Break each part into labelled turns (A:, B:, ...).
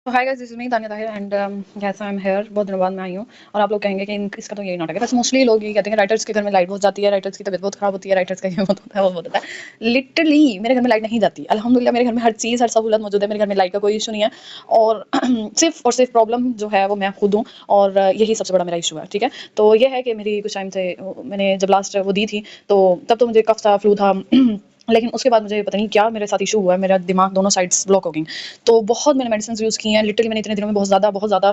A: तो hi guys, this is me Tania Tahir and yes I am here. बहुत दिनों बाद मैं आई हूँ और आप लोग कहेंगे कि इसका तो यही नाटक है। बस मोस्टली लोग यही कहते हैं राइटर्स के घर में लाइट बहुत जाती है, राइटर्स की तबीयत बहुत खराब होती है, राइटर्स का ये बहुत होता है, वो बहुत होता है। लिटरली मेरे घर में लाइट नहीं जाती, अल्हम्दुलिल्लाह मेरे घर में हर चीज़, हर सहूलत मौजूद है। मेरे घर में लाइट का कोई इशू नहीं है और सिर्फ प्रॉब्लम जो है वो मैं खुद हूँ और यही सबसे बड़ा मेरा इशू है। ठीक है, तो ये है कि मेरी कुछ टाइम से मैंने जब लास्ट वो दी थी तो तब तो मुझे कफ था, फ्लू था लेकिन उसके बाद मुझे पता नहीं क्या मेरे साथ इशू हुआ है, मेरा दिमाग दोनों साइड्स ब्लॉक हो गई। तो बहुत मैंने मेडिसिन यूज़ की हैं, लिटरली मैंने इतने दिनों में बहुत ज़्यादा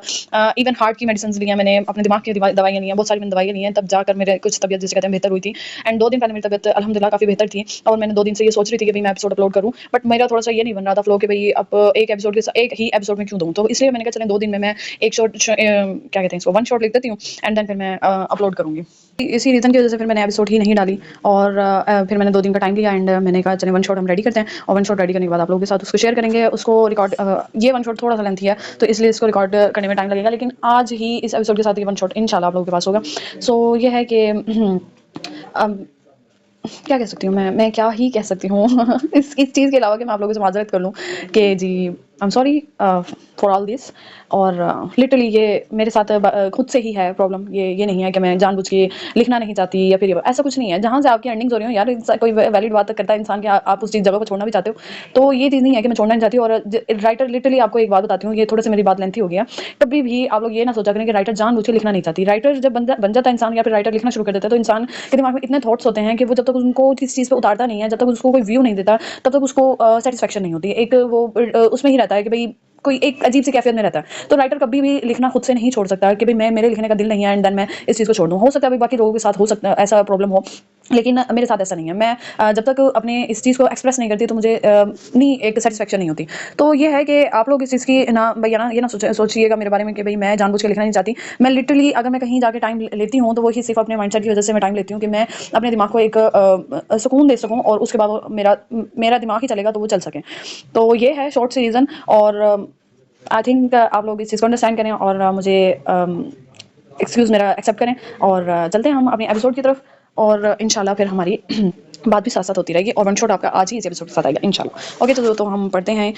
A: इवन हार्ट की मेडिसिन ली हैं मैंने, अपने दिमाग की दवाइयाँ ली हैं, बहुत सारी मैंने दवाइयाँ ली हैं, तब जाकर मेरे कुछ तबीयत जिसे कहते हैं बेहतर हुई थी। एंड 2 दिन पहले मेरी तबीयत अल्हम्दुलिल्लाह काफ़ी बेहतर थी और मैंने 2 दिन से ये सोच रही थी कि भाई मैं एपिसोड अपलोड करूँ, बट मेरा थोड़ा-सा ये नहीं बन रहा था फ्लो कि भाई अब एक ही एपिसोड में क्यों दूँ? तो इसलिए मैंने कहा चलें 2 दिन में मैं एक क्या कहते हैं इसको, 1 शॉट लिख देती हूँ एंड देन फिर मैं अपलोड करूँगी। इसी रीज़न की वजह से फिर मैंने एपिसोड ही नहीं डाली और फिर मैंने 2 दिन का टाइम लिया एंड मैंने कहा चलें 1 शॉट हम रेडी करते हैं और 1 शॉट रेडी करने के बाद आप लोगों के साथ उसको शेयर करेंगे। उसको रिकॉर्ड ये 1 शॉट थोड़ा-सा लेंथी है तो इसलिए इसको रिकॉर्ड करने में टाइम लगेगा, लेकिन आज ही इस एपिसोड के साथ ये 1 शॉट इंशाल्लाह आप लोगों के पास होगा। सो ये है कि अब क्या कह सकती हूँ मैं क्या ही कह सकती हूँ इस चीज़ के अलावा कि मैं आप लोगों से माज़रत कर लूँ कि जी I am sorry for all this. और लिटरली ये मेरे साथ खुद से ही है प्रॉब्लम। ये नहीं है कि मैं जानबूझ के लिखना नहीं चाहती या फिर ऐसा कुछ नहीं है। जहाँ से आपकी अर्निंग्स हो रही हो यार, कोई वैलिड बात करता है इंसान कि आप उस चीज़ जगह को छोड़ना भी चाहते हो, तो ये चीज़ नहीं है कि मैं छोड़ना नहीं चाहती। और राइटर लिटरली आपको एक बात बताती हूँ, ये थोड़ी सी मेरी बात लेंथी हो गया। कभी भी आप लोग ये ना सोचा करें कि राइटर जानबूझ के लिखना नहीं चाहती। राइटर जब बन जाता है इंसान या फिर राइटर लिखना शुरू कर देता है तो इंसान के दिमाग में इतने थॉट्स होते हैं कि वो जब तक उनको किसी चीज़ पे उतारता नहीं है, जब तक उसको कोई व्यू नहीं देता, तब तक उसको सेटिस्फेक्शन नहीं होती। एक वो उसमें ही रहता है कि भाई कोई एक अजीब सी कैफियत में रहता है। तो राइटर कभी भी लिखना खुद से नहीं छोड़ सकता कि भाई मैं मेरे लिखने का दिल नहीं है एंड देन मैं इस चीज़ को छोड़ दूँ। हो सकता है भाई बाकी लोगों के साथ हो सकता है ऐसा प्रॉब्लम हो, लेकिन मेरे साथ ऐसा नहीं है। मैं जब तक अपने इस चीज़ को एक्सप्रेस नहीं करती तो मुझे नहीं एक सेटिस्फेक्शन नहीं होती। तो ये है कि आप लोग इस चीज़ की ना भैया ना ये ना सोचिएगा मेरे बारे में कि भाई मैं जानबूझ के लिखना नहीं चाहती। मैं लिटरली अगर मैं कहीं जाके टाइम लेती हूँ तो वही सिर्फ अपने माइंडसेट की वजह से मैं टाइम लेती हूँ कि मैं अपने दिमाग को एक सुकून दे सकूँ और उसके बाद मेरा दिमाग ही चलेगा तो वो चल सके। तो ये है शॉर्ट सी रीज़न और आई थिंक आप लोग इस चीज़ को अंडरस्टैंड करें और मुझे एक्सक्यूज़ मेरा एक्सेप्ट करें और चलते हैं हम अपने एपिसोड की तरफ और इंशाल्लाह फिर हमारी बात भी साथ-साथ होती रहेगी और वन शॉट आपका आज ही इस एपिसोड के साथ आएगा इंशाल्लाह। ओके, तो हम पढ़ते हैं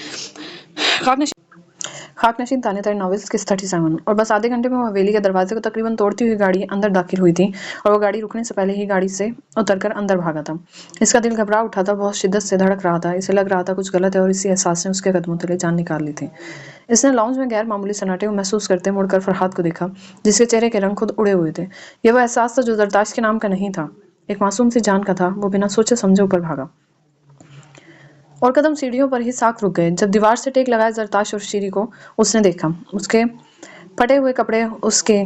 A: खाकनशीन ताने ताने नॉवेल्स किस 37। और बस आधे घंटे में वो हवेली के दरवाजे को तकरीबन तोड़ती हुई गाड़ी अंदर दाखिल हुई थी और वो गाड़ी रुकने से पहले ही गाड़ी से उतरकर अंदर भागा था। इसका दिल घबरा उठा था, बहुत शिद्दत से धड़क रहा था। इसे लग रहा था कुछ गलत है और इसी एहसास ने उसके कदमों तले जान निकाल ली थी। इसने लाउंज में गैर मामूली सन्नाटे को महसूस करते मुड़कर फरहाद को देखा, जिसके चेहरे के रंग खुद उड़े हुए थे। यह वो एहसास था जो जरताश के नाम का नहीं था, एक मासूम सी जान का था। वो बिना सोचे समझे ऊपर भागा और कदम सीढ़ियों पर ही साख रुक गए जब दीवार से टेक लगाए जरताश और शीरी को उसने देखा। उसके फटे हुए कपड़े, उसके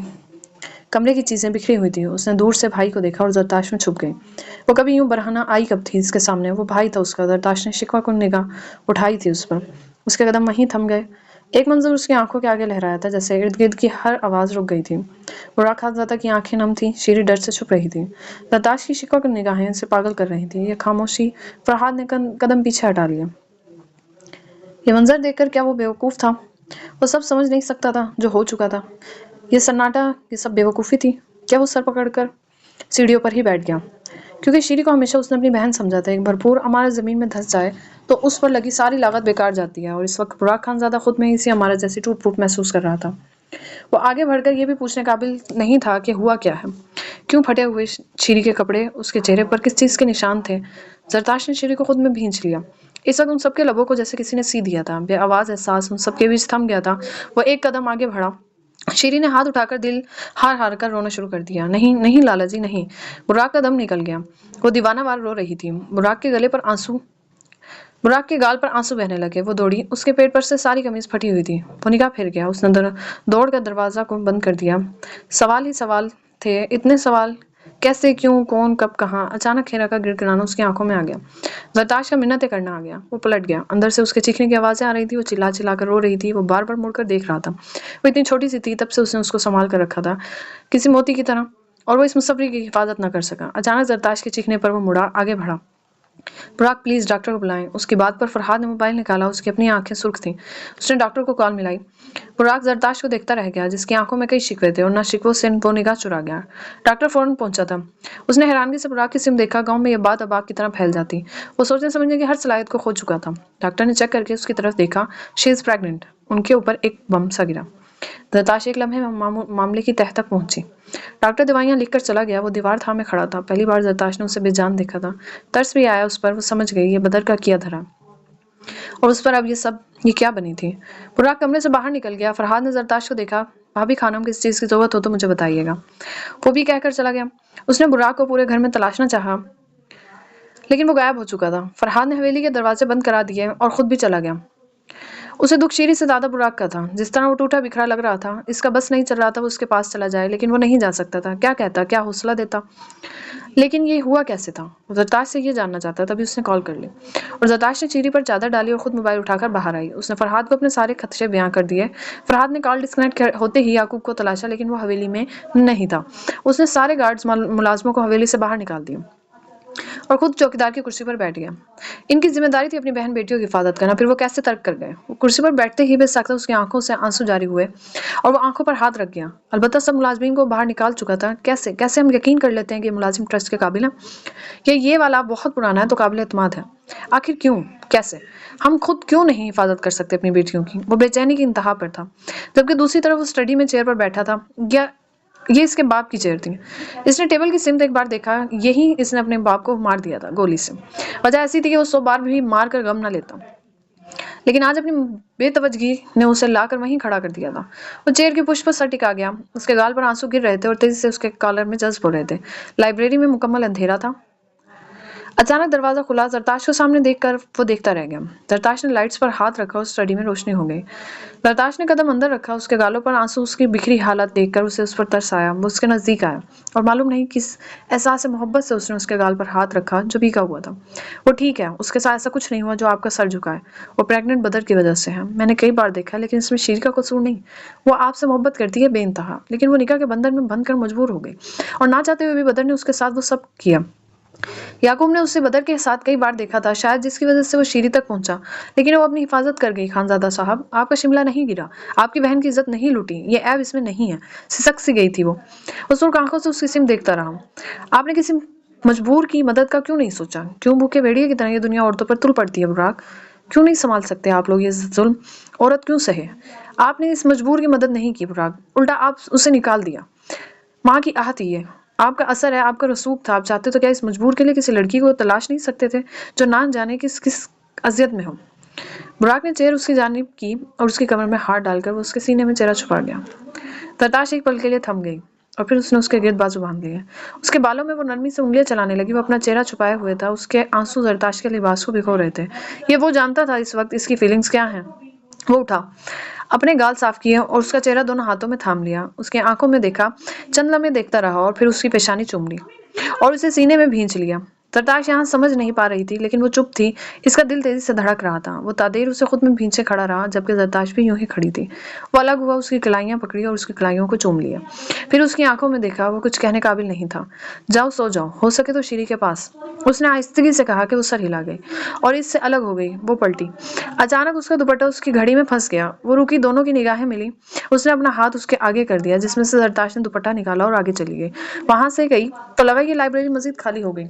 A: कमरे की चीजें बिखरी हुई थी। उसने दूर से भाई को देखा और जरताश में छुप गई। वो कभी यूं बरहना आई कब थी इसके सामने? वो भाई था उसका। जरताश ने शिकवा कुन निगाह उठाई थी उस पर। उसके कदम वहीं थम गए। एक मंजर उसकी आंखों के आगे लहराया था, जैसे इर्द गिर्द की हर आवाज रुक गई थी। बुरा खानजादा की आंखें नम थी, शीरी डर से छुप रही थी। जरताश की शिकवा कुन निगाहें उसे पागल कर रही थी। यह खामोशी फरहाद ने कदम पीछे हटा लिया। ये मंजर देखकर क्या वो बेवकूफ था? वो सब समझ नहीं सकता था जो हो चुका था। ये सन्नाटा, ये सब बेवकूफ़ी थी। क्या वो सर पकड़कर सीढ़ियों पर ही बैठ गया? क्योंकि शीरी को हमेशा उसने अपनी बहन समझा था। एक भरपूर अमारत ज़मीन में धंस जाए तो उस पर लगी सारी लागत बेकार जाती है और इस वक्त बुराक खानज़ादा खुद में ही इसी अमारत जैसी टूट-फूट महसूस कर रहा था। वो आगे बढ़कर ये भी पूछने काबिल नहीं था कि हुआ क्या है? क्यों फटे हुए शीरी के कपड़े? उसके चेहरे पर किस चीज़ के निशान थे? जरताश ने शीरी को खुद में भींच लिया। इस वक्त उन सबके लबों को जैसे किसी ने सी दिया था। बेआवाज़ एहसास उन सबके बीच थम गया था। वो एक कदम आगे बढ़ा। शीरी ने हाथ उठाकर दिल हार हार कर रोना शुरू कर दिया। नहीं नहीं लाला जी, नहीं। बुराक का दम निकल गया। वो दीवाना वार रो रही थी। बुराक के गाल पर आंसू बहने लगे। वो दौड़ी। उसके पेट पर से सारी कमीज फटी हुई थी। वो निगाह फिर गया। उसने दौड़ कर दरवाजा को बंद कर दिया। सवाल ही सवाल थे, इतने सवाल। कैसे, क्यों, कौन, कब, कहाँ? अचानक हेरा का गिड़गिड़ाना उसकी आंखों में आ गया। जरताश का मिन्नतें करना आ गया। वो पलट गया। अंदर से उसके चीखने की आवाजें आ रही थी। वो चिल्ला चिल्ला कर रो रही थी। वो बार बार मुड़कर देख रहा था। वो इतनी छोटी सी थी, तब से उसने उसको संभाल कर रखा था किसी मोती की तरह, और वो इस मुसव्वरी की हिफाजत न कर सका। अचानक जरताश के चीखने पर वो मुड़ा, आगे बढ़ा। बुराक, प्लीज डॉक्टर को बुलाएं। उसकी बात पर फरहाद ने मोबाइल निकाला। उसकी अपनी आंखें सुर्ख थीं। उसने डॉक्टर को कॉल मिलाई। बुराक जरताश को देखता रह गया, जिसकी आंखों में कई शिकवे थे और न शिकवों से वो निगाह चुरा गया। डॉक्टर फौरन पहुंचा था। उसने हैरानगी से बुराक की सिम देखा। गांव में यह बात अबाक की तरह फैल जाती। वो सोचने समझने की हर सलाहियत को खो चुका था। डॉक्टर ने चेक करके उसकी तरफ देखा। She is pregnant. उनके ऊपर एक बम सा गिरा। जरताश एक लम्हे में मामले की तह तक पहुंची। डॉक्टर दवाइयां लिखकर चला गया। वो दीवार थामे खड़ा था। पहली बार जरताश ने उसे बेजान देखा था। तरस भी आया उस पर। वो समझ गई ये बदर का किया धरा, और उस पर अब ये क्या बनी थी। बुराक कमरे से बाहर निकल गया। फरहाद ने जरताश को देखा। भाभी खानम, किस चीज की जरूरत हो तो मुझे बताइएगा। वो भी कहकर चला गया। उसने बुराक को पूरे घर में तलाशना चाहा, लेकिन वो गायब हो चुका था। फरहाद ने हवेली के दरवाजे बंद करा दिए और खुद भी चला गया। उसे दुख शीरी से ज्यादा बुराक का था। जिस तरह वो टूटा बिखरा लग रहा था, इसका बस नहीं चल रहा था वो उसके पास चला जाए, लेकिन वो नहीं जा सकता था। क्या कहता, क्या हौसला देता, लेकिन ये हुआ कैसे था। जरताश से ये जानना चाहता। तभी उसने कॉल कर ली और जरताश ने चीरी पर चादर डाली और खुद मोबाइल उठाकर बाहर आई। उसने फरहाद को अपने सारे खदशे बयां कर दिए। फरहाद ने कॉल डिस्कनेक्ट होते ही याकूब को तलाशा, लेकिन वो हवेली में नहीं था। उसने सारे गार्ड्स मुलाजमों को हवेली से बाहर निकाल दिया और खुद चौकीदार की कुर्सी पर बैठ गया। इनकी जिम्मेदारी थी अपनी बहन बेटियों की हिफाजत करना, फिर वो कैसे तर्क कर गए। वो कुर्सी पर बैठते ही बेसाख्ता उसकी आंखों से आंसू जारी हुए और वो आंखों पर हाथ रख गया। अलबत्ता सब मुलाजमीन को बाहर निकाल चुका था। कैसे कैसे हम यकीन कर लेते हैं कि मुलाजिम ट्रस्ट के काबिल है, या ये वाला बहुत पुराना है तो काबिल एतमाद है। आखिर क्यों, कैसे, हम खुद क्यों नहीं हिफाजत कर सकते अपनी बेटियों की। वो बेचैनी की इंतहा पर था। जबकि दूसरी तरफ वो स्टडी में चेयर पर बैठा था। या ये इसके बाप की चेयर थी। इसने टेबल की सिमत एक बार देखा। यही इसने अपने बाप को मार दिया था गोली से। वजह ऐसी थी कि वो 100 बार भी मार कर गम ना लेता, लेकिन आज अपनी बेतवजगी ने उसे लाकर वहीं खड़ा कर दिया था। वो चेयर की पुष्प पर सर टिका गया। उसके गाल पर आंसू गिर रहे थे और तेजी से उसके कॉलर में जज्ब हो रहे थे। लाइब्रेरी में मुकम्मल अंधेरा था। अचानक दरवाजा खुला। जरताश को सामने देखकर वो देखता रह गया। जरताश ने लाइट्स पर हाथ रखा और स्टडी में रोशनी हो गई। जरताश ने कदम अंदर रखा। उसके गालों पर आंसू, उसकी बिखरी हालत देखकर उसे उस पर तरस आया। वो उसके नजदीक आया और मालूम नहीं किस एहसास मोहब्बत से उसने उसके गाल पर हाथ रखा जो भीगा हुआ था। वो ठीक है, उसके साथ ऐसा कुछ नहीं हुआ जो आपका सर झुकाए। वो प्रेग्नेंट बदर की वजह से है। मैंने कई बार देखा, लेकिन इसमें शीर का कसूर नहीं। वो आपसे मोहब्बत करती है बेइंतहा, लेकिन वो निकाह के बंधन में बंध कर मजबूर हो गई, और ना चाहते हुए भी बदर ने उसके साथ वो सब किया। याकूब ने उसे बदर के साथ कई बार देखा था, शायद जिसकी वजह से वो शीरी तक पहुंचा, लेकिन वो अपनी हिफाजत कर गई। खानजादा साहब, आपका शिमला नहीं गिरा, आपकी बहन की इज्जत नहीं लूटी, ये ऐब इसमें नहीं है। सिसक सी गई थी वो सुर्ख आंखों से उसकी सिम देखता रहा। आपने किसी मजबूर की मदद का क्यों नहीं सोचा? क्यों भूखे भेड़िए की तरह ये दुनिया औरतों पर तुल पड़ती है बुराक? क्यों नहीं संभाल सकते आप लोग ये जुल्म? औरत क्यों सहे? आपने इस मजबूर की मदद नहीं की बुराक, उल्टा आप उसे निकाल दिया। माँ की आहत ये आपका असर है, आपका रसूख था। आप चाहते तो क्या इस मजबूर के लिए किसी लड़की को तलाश नहीं सकते थे जो ना जाने किस किस अजियत में हो? बुराक ने चेयर उसकी जानिब की और उसकी कमर में हाथ डालकर वो उसके सीने में चेहरा छुपा गया। जरताश एक पल के लिए थम गई और फिर उसने उसके गिर्द बाजू बांध लिए। उसके बालों में वो नरमी से उंगलियां चलाने लगी। वो अपना चेहरा छुपाए हुए था। उसके आंसू जरताश के लिबास को भिगो रहे थे। ये वो जानता था इस वक्त इसकी फीलिंग्स क्या हैं। वो उठा, अपने गाल साफ किए और उसका चेहरा दोनों हाथों में थाम लिया। उसकी आंखों में देखा, चंद लम्हे देखता रहा और फिर उसकी पेशानी चूम ली और उसे सीने में भींच लिया। जरताश यहाँ समझ नहीं पा रही थी, लेकिन वो चुप थी। इसका दिल तेजी से धड़क रहा था। वो तादेर उसे खुद में भींचे खड़ा रहा, जबकि जरताश भी यूं ही खड़ी थी। वो अलग हुआ, उसकी कलाइयां पकड़ी और उसकी कलाइयों को चूम लिया। फिर उसकी आंखों में देखा। वो कुछ कहने काबिल नहीं था। जाओ सो जाओ, हो सके तो शीरी के पास, उसने आहिस्तगी से कहा कि वो सर हिला गई और इससे अलग हो गई। वो पलटी। अचानक उसका दुपट्टा उसकी घड़ी में फंस गया। वो रुकी, दोनों की निगाहें मिली। उसने अपना हाथ उसके आगे कर दिया, जिसमें से जरताश ने दुपट्टा निकाला और आगे चली गई। वहां से गई तो लगा कि लाइब्रेरी मजीद खाली हो गई।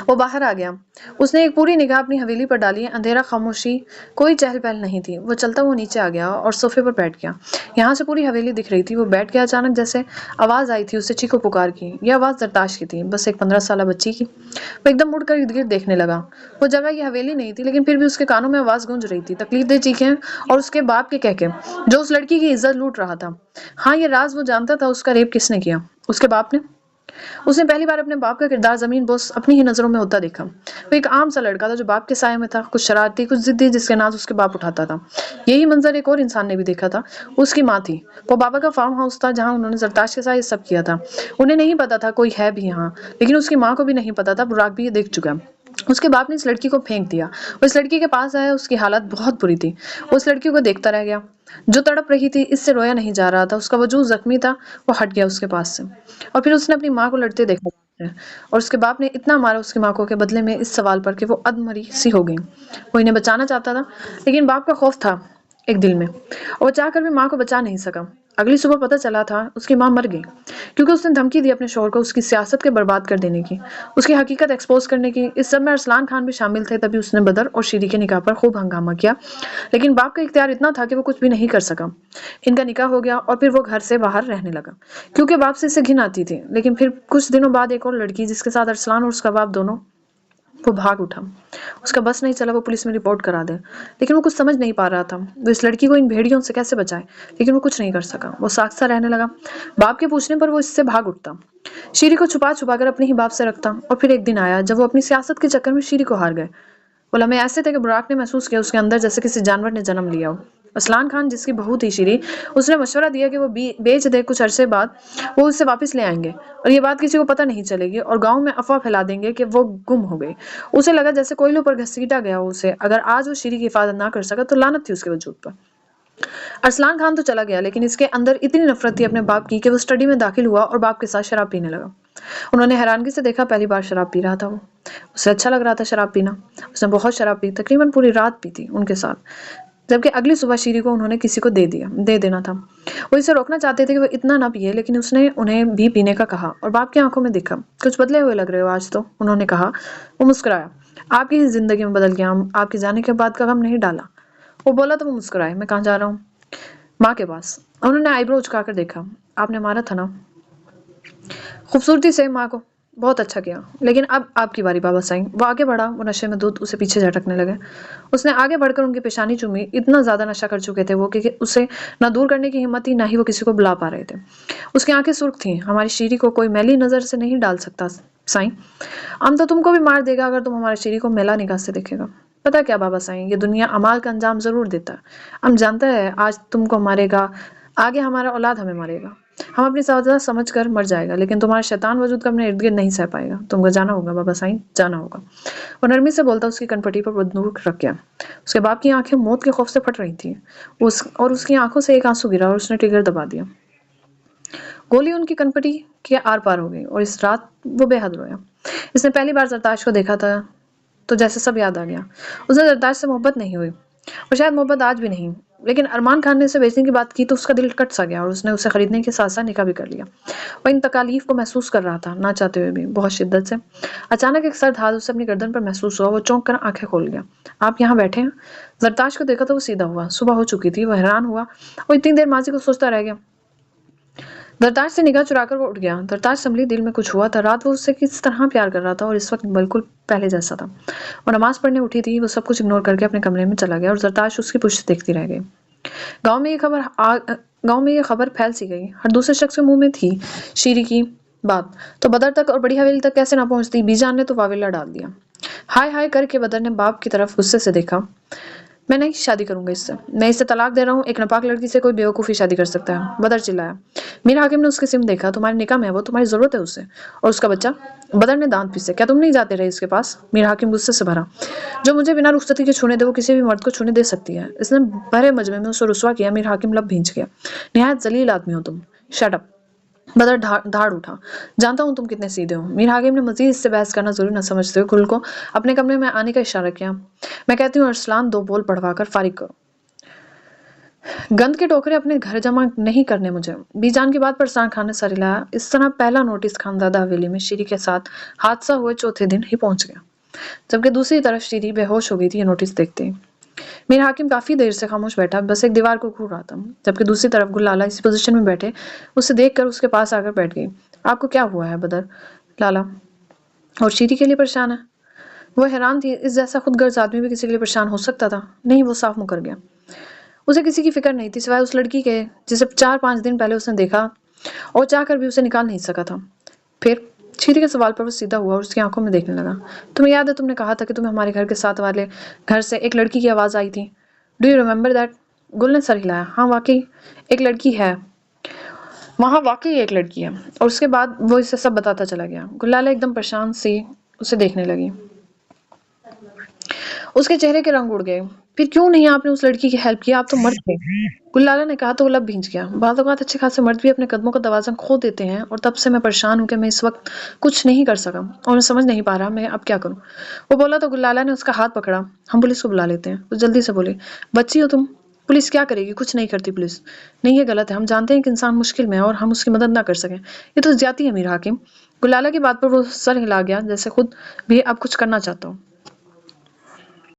A: वो बाहर आ गया। उसने एक पूरी निगाह अपनी हवेली पर डाली। अंधेरा, खामोशी, कोई चहल पहल नहीं थी। वो चलता हुआ नीचे आ गया और सोफे पर बैठ गया। यहाँ से पूरी हवेली दिख रही थी। वो बैठ गया। अचानक जैसे आवाज आई थी उसे चीखो पुकार की। यह आवाज जरताश की थी, बस एक 15 साल बच्ची की। वो एकदम मुड़कर इर्द गिर्द देखने लगा। वो जगह की हवेली नहीं थी, लेकिन फिर भी उसके कानों में आवाज गूंज रही थी, तकलीफदेह चीखें और उसके बाप के कहके जो उस लड़की की इज्जत लूट रहा था। हाँ, ये राज वो जानता था। उसका रेप किसने किया? उसके बाप ने। उसने पहली बार अपने बाप का किरदार जमीन बोस अपनी ही नजरों में होता देखा। वो एक आम सा लड़का था जो बाप के साये में था, कुछ शरारती, कुछ जिद्दी, जिसके नाज उसके बाप उठाता था। यही मंजर एक और इंसान ने भी देखा था। उसकी माँ थी। वो बाबा का फार्म हाउस था जहाँ उन्होंने जरताश के साथ ये सब किया था। उन्हें नहीं पता था कोई है भी यहाँ, लेकिन उसकी माँ को भी नहीं पता था। बुराक भी ये देख चुका। उसके बाप ने इस लड़की को फेंक दिया। वो इस लड़की के पास आया। उसकी हालत बहुत बुरी थी। वो उस लड़की को देखता रह गया जो तड़प रही थी। इससे रोया नहीं जा रहा था। उसका वजूद जख्मी था। वो हट गया उसके पास से और फिर उसने अपनी माँ को लड़ते देखा और उसके बाप ने इतना मारा उसकी माँ को के बदले में इस सवाल पर कि वो अधमरी सी हो गई। वो इन्हें बचाना चाहता था, लेकिन बाप का खौफ था एक दिल में, और वो चाहकर भी माँ को बचा नहीं सका। अगली सुबह पता चला था उसकी माँ मर गई, क्योंकि उसने धमकी दी अपने शौहर को उसकी सियासत के बर्बाद कर देने की, उसकी हकीकत एक्सपोज करने की। इस सब में अरसलान खान भी शामिल थे। तभी उसने बदर और शीरी के निकाह पर खूब हंगामा किया, लेकिन बाप का इख्तियार इतना था कि वो कुछ भी नहीं कर सका। इनका निकाह हो गया और फिर वो घर से बाहर रहने लगा, क्योंकि बाप से इसे घिन आती थी। लेकिन फिर कुछ दिनों बाद एक और लड़की, जिसके साथ अरसलान और उसका बाप दोनों, वो भाग उठा। उसका बस नहीं चला वो पुलिस में रिपोर्ट करा दे, लेकिन वो कुछ समझ नहीं पा रहा था वो इस लड़की को इन भेड़ियों से कैसे बचाए। लेकिन वो कुछ नहीं कर सका। वो साख्ता रहने लगा। बाप के पूछने पर वो इससे भाग उठता, शीरी को छुपा छुपा कर अपने ही बाप से रखता। और फिर एक दिन आया जब वो अपनी सियासत के चक्कर में शीरी को हार गए। वो लम्हे ऐसे थे कि बुराक ने महसूस किया उसके अंदर जैसे किसी जानवर ने जन्म लिया हो। असलान खान, जिसकी बहू थी शीरी, उसने मशवरा दिया कि वो बेच दे। कुछ अरसे बाद वो उससे वापस ले आएंगे और ये बात किसी को पता नहीं चलेगी, और गांव में अफवाह फैला देंगे कि वो गुम हो गई। उसे लगा जैसे कोयलों पर घसीटा गया हो उसे। अगर आज वो शीरी की हिफाजत ना कर सका तो लानत थी उसके वजूद पर। अरसलान खान तो चला गया, लेकिन इसके अंदर इतनी नफरत थी अपने बाप की कि वो स्टडी में दाखिल हुआ और बाप के साथ शराब पीने लगा। उन्होंने हैरानगी से देखा, पहली बार शराब पी रहा था वो। उसे अच्छा लग रहा था शराब पीना। उसने बहुत शराब पी, तकरीबन पूरी रात पी थी उनके साथ, जबकि अगली सुबह शीरी को उन्होंने किसी को दे देना था। वो इसे रोकना चाहते थे कि वो इतना ना पिए, लेकिन उसने उन्हें भी पीने का कहा और बाप की आंखों में देखा। कुछ बदले हुए लग रहे हो आज तो, उन्होंने कहा। वो मुस्कुराया। आपकी ही जिंदगी में बदल गया, आपके जाने के बाद का गम नहीं डाला। वो बोला तो वो मुस्कुराए। मैं कहाँ जा रहा हूँ? माँ के पास। उन्होंने आईब्रो उचकाकर देखा। आपने मारा था ना? खूबसूरती से माँ को। बहुत अच्छा किया, लेकिन अब आपकी बारी बाबा साईं। वो आगे बढ़ा। वो नशे में दूध उसे पीछे झटकने लगे। उसने आगे बढ़कर उनकी पेशानी चूमी। इतना ज्यादा नशा कर चुके थे वो कि उसे ना दूर करने की हिम्मत थी, ना ही वो किसी को बुला पा रहे थे। उसकी आंखें सुर्ख थीं। हमारी शीरी को कोई मैली नजर से नहीं डाल सकता साईं। हम तो तुमको भी मार देगा अगर तुम हमारी शीरी को मैला निगाह से देखेगा। पता क्या बाबा साईं, ये दुनिया अमाल का अंजाम जरूर देता है। हम जानता है आज तुमको मारेगा, आगे हमारा औलाद हमें मारेगा। हम अपनी सजा समझ कर मर जाएगा, लेकिन तुम्हारा शैतान वजूद का अपने इर्द गिर्द नहीं सह पाएगा। तुमको जाना होगा बाबा साईं, जाना होगा। वो नरमी से बोलता उसकी कनपटी पर बंदूक रख गया। उसके बाप की आंखें मौत के खौफ से फट रही थी। उसकी आंखों से एक आंसू गिरा और उसने ट्रिगर दबा दिया। गोली उनकी कनपटी के आर पार हो गई और इस रात वो बेहद रोया। इसने पहली बार जरताश को देखा था तो जैसे सब याद आ गया। उसे जरताश से मोहब्बत नहीं हुई और शायद मोहब्बत आज भी नहीं। लेकिन अरमान खान ने उसे बेचने की बात की तो उसका दिल कट सा गया और उसने उसे खरीदने के साथ साथ निकाह भी कर लिया। वह इन तकालीफ को महसूस कर रहा था, ना चाहते हुए भी, बहुत शिद्दत से। अचानक एक सर्द हाथ उसे अपनी गर्दन पर महसूस हुआ। वो चौंक कर आंखें खोल गया। आप यहाँ बैठे हैं? जरताश को देखा तो वो सीधा हुआ। सुबह हो चुकी थी। वह हैरान हुआ। वो इतनी देर माजी को सोचता रह गया। दरताज से निगाह चुराकर वो उठ गया। दरताज संभली, दिल में कुछ हुआ था। रात वो उससे किस तरह प्यार कर रहा था और इस वक्त बिल्कुल पहले जैसा था। वो नमाज पढ़ने उठी थी। वो सब कुछ इग्नोर करके अपने कमरे में चला गया और दरताज उसकी पुष्ट देखती रह गई। गांव में ये खबर गांव में ये खबर फैल सी गई। हर दूसरे शख्स के मुंह में थी शीरी की बात। तो बदर तक और बड़ी हवेली तक कैसे ना पहुंचती। बीजान ने तो वावेला डाल दिया। हाय हाय करके बदर ने बाप की तरफ गुस्से से देखा। मैं नहीं शादी करूंगा इससे। मैं इसे तलाक दे रहा हूँ। एक नापाक लड़की से कोई बेवकूफ़ी शादी कर सकता है। बदर चिल्लाया। मीर हाकिम ने उसकी सिम देखा। तुम्हारे निकाह में है वो, तुम्हारी जरूरत है उसे। और उसका बच्चा? बदर ने दांत पीसे। क्या तुम नहीं जाते रहे इसके पास? मीर हाकिम गुस्से से भरा। जो मुझे बिना रुखसती के छूने दे वो किसी भी मर्द को छूने दे सकती है। इसने भरे मजमे में उसे रुसवा किया। मीर हाकिम लब भींच गया। निहायत जलील आदमी हो तुम। Shut up. बदर धाड़ उठा। जानता हूँ तुम कितने सीधे हो। मीर हाकिम ने मजीद इससे बहस करना जरूरी न समझते हुए गुल को अपने कमरे में आने का इशारा किया। मैं कहती हूँ अरसलान, दो बोल पढ़वाकर फारिग करो। गंद के टोकरे अपने घर जमा नहीं करने मुझे। बीजान की बात पर अरसलान खान ने सर हिलाया। इस तरह पहला नोटिस खानजादा हवेली में शीरी के साथ हादसा हुए चौथे दिन ही पहुंच गया, जबकि दूसरी तरफ शीरी बेहोश हो गई थी ये नोटिस देखते ही। मीर हाकिम काफी देर से खामोश बैठा, बस एक दीवार को घूर रहा था, जबकि दूसरी तरफ गुलाला इसी पोजीशन में बैठे उसे देखकर उसके पास आकर बैठ गई। आपको क्या हुआ है बदर? लाला और शीरी के लिए परेशान है? वो हैरान थी। इस जैसा खुदगर्ज आदमी भी किसी के लिए परेशान हो सकता था? नहीं, वो साफ मुकर गया। उसे किसी की फिक्र नहीं थी सिवाय उस लड़की के जिसे 4-5 दिन पहले उसने देखा और चाहकर भी उसे निकाल नहीं सका था। फिर शीरी के सवाल पर वो सीधा हुआ और उसकी आंखों में देखने लगा। तुम्हें याद है तुमने कहा था कि तुम्हें हमारे घर के साथ वाले घर से एक लड़की की आवाज आई थी? Do you remember that? गुल ने सर हिलाया। हाँ वाकई एक लड़की है वहाँ, वाकई एक लड़की है। और उसके बाद वो इसे सब बताता चला गया। गुलाला एकदम परेशान सी उसे देखने लगी। उसके चेहरे के रंग उड़ गए। फिर क्यों नहीं आपने उस लड़की की हेल्प किया? आप तो मर्द थे। गुल्लाला ने कहा तो वो लब भींच गया। बाज़ औक़ात अच्छे खासे मर्द भी अपने कदमों का तवाज़ुन खो देते हैं और तब से मैं परेशान हूँ कि मैं इस वक्त कुछ नहीं कर सका और मैं समझ नहीं पा रहा मैं अब क्या करूँ। वो बोला तो गुल्लाला ने उसका हाथ पकड़ा। हम पुलिस को बुला लेते हैं। वो जल्दी से बोले। बच्ची हो तुम, पुलिस क्या करेगी? कुछ नहीं करती पुलिस। नहीं, ये गलत है। हम जानते हैं कि इंसान मुश्किल में है और हम उसकी मदद ना कर सकें। ये तो ज़्यादती है मीर हाकिम। गुलाला की बात पर वो सर हिला गया, जैसे खुद भी अब कुछ करना चाहता हो।